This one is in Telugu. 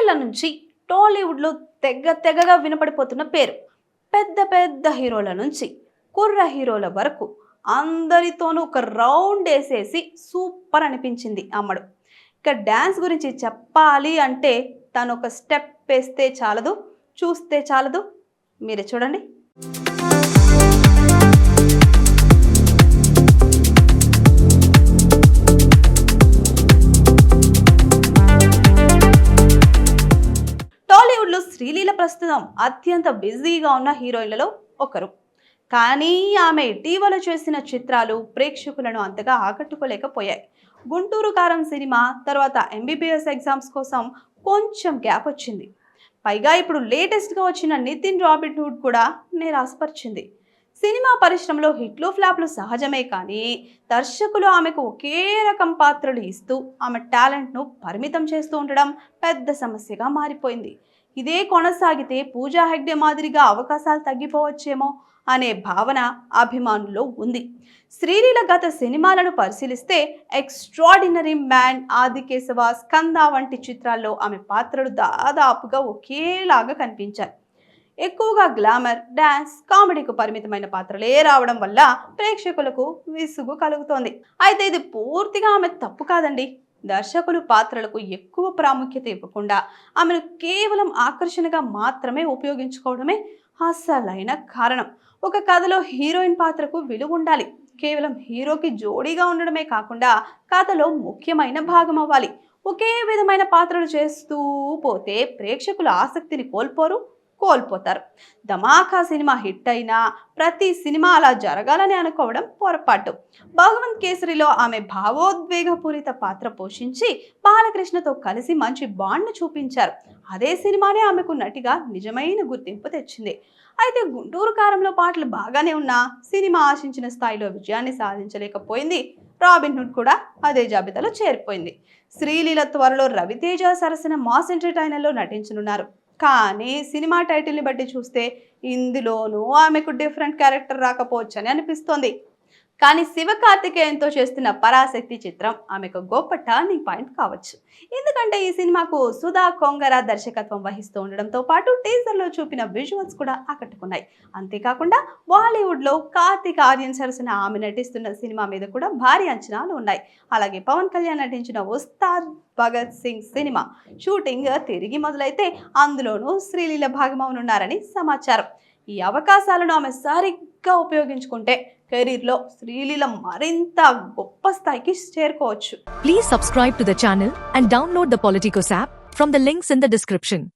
ఏళ్ల నుంచి టాలీవుడ్లో తెగగా వినపడిపోతున్న పేరు. పెద్ద పెద్ద హీరోల నుంచి కుర్ర హీరోల వరకు అందరితోనూ ఒక రౌండ్ వేసేసి సూపర్ అనిపించింది అమ్మడు. ఇక డ్యాన్స్ గురించి చెప్పాలి అంటే తను ఒక స్టెప్ వేస్తే చాలదు, చూస్తే చాలదు, మీరే చూడండి. టాలీవుడ్లో శ్రీలీల ప్రస్తుతం అత్యంత బిజీగా ఉన్న హీరోయిన్లలో ఒకరు. కానీ ఆమె ఇటీవల చేసిన చిత్రాలు ప్రేక్షకులను అంతగా ఆకట్టుకోలేకపోయాయి. గుంటూరు కారం సినిమా తర్వాత ఎంబీబీఎస్ ఎగ్జామ్స్ కోసం కొంచెం గ్యాప్ వచ్చింది. పైగా ఇప్పుడు లేటెస్ట్గా వచ్చిన నితిన్ రాబిన్ హుడ్ కూడా నిరాశపరిచింది. సినిమా పరిశ్రమలో హిట్లు ఫ్లాప్లు సహజమే, కానీ దర్శకులు ఆమెకు ఒకే రకం పాత్రలు ఇస్తూ ఆమె టాలెంట్ను పరిమితం చేస్తూ ఉండడం పెద్ద సమస్యగా మారిపోయింది. ఇదే కొనసాగితే పూజా హెగ్డే మాదిరిగా అవకాశాలు తగ్గిపోవచ్చేమో అనే భావన అభిమానుల్లో ఉంది. శ్రీలీల గత సినిమాలను పరిశీలిస్తే ఎక్స్ట్రాడినరీ మ్యాన్, ఆదికేశవ, స్కంద వంటి చిత్రాల్లో ఆమె పాత్రలు దాదాపుగా ఒకేలాగా కనిపించాయి. ఎక్కువగా గ్లామర్, డాన్స్, కామెడీకు పరిమితమైన పాత్రలే రావడం వల్ల ప్రేక్షకులకు విసుగు కలుగుతోంది. అయితే ఇది పూర్తిగా ఆమె తప్పు కాదండి. దర్శకులు పాత్రలకు ఎక్కువ ప్రాముఖ్యత ఇవ్వకుండా ఆమెను కేవలం ఆకర్షణగా మాత్రమే ఉపయోగించుకోవడమే అసలైన కారణం. ఒక కథలో హీరోయిన్ పాత్రకు విలువ ఉండాలి. కేవలం హీరోకి జోడీగా ఉండడమే కాకుండా కథలో ముఖ్యమైన భాగం అవ్వాలి. ఒకే విధమైన పాత్రలు చేస్తూ పోతే ప్రేక్షకుల ఆసక్తిని కోల్పోతారు. ధమాకా సినిమా హిట్ అయినా ప్రతి సినిమా అలా జరగాలని అనుకోవడం పొరపాటు. భగవంత్ కేసరిలో ఆమె భావోద్వేగపూరిత పాత్ర పోషించి బాలకృష్ణతో కలిసి మంచి బాండ్ను చూపించారు. అదే సినిమానే ఆమెకు నటిగా నిజమైన గుర్తింపు తెచ్చింది. అయితే గుంటూరు కారంలో పాటలు బాగానే ఉన్నా సినిమా ఆశించిన స్థాయిలో విజయాన్ని సాధించలేకపోయింది. రాబిన్ హుడ్ కూడా అదే జాబితాలో చేరిపోయింది. శ్రీలీల త్వరలో రవితేజ సరసన మాస్ ఎంటర్టైనర్లో నటించనున్నారు. కానీ సినిమా టైటిల్ని బట్టి చూస్తే ఇందులోనూ ఆమెకు డిఫరెంట్ క్యారెక్టర్ రాకపోవచ్చని అనిపిస్తోంది. కానీ శివకార్తికేయన్తో చేస్తున్న పరాశక్తి చిత్రం ఆమెకు గొప్ప టర్నింగ్ పాయింట్ కావచ్చు. ఎందుకంటే ఈ సినిమాకు సుధా కొంగర దర్శకత్వం వహిస్తూ ఉండడంతో పాటు టీజర్లో చూపిన విజువల్స్ కూడా ఆకట్టుకున్నాయి. అంతేకాకుండా బాలీవుడ్లో కార్తిక్ ఆర్యన్ సరసన ఆమె నటిస్తున్న సినిమా మీద కూడా భారీ అంచనాలు ఉన్నాయి. అలాగే పవన్ కళ్యాణ్ నటించిన ఉస్తాద్ భగత్ సింగ్ సినిమా షూటింగ్ తిరిగి మొదలైతే అందులోనూ శ్రీలీల భాగమవనున్నారని సమాచారం. ఈ అవకాశాలను ఆమె సరిగ్గా ఉపయోగించుకుంటే కెరీర్లో శ్రీలీల మరింత గొప్ప స్థాయికి చేరుకోవచ్చు. Please subscribe to the channel and download the Politicos app from the links in the description.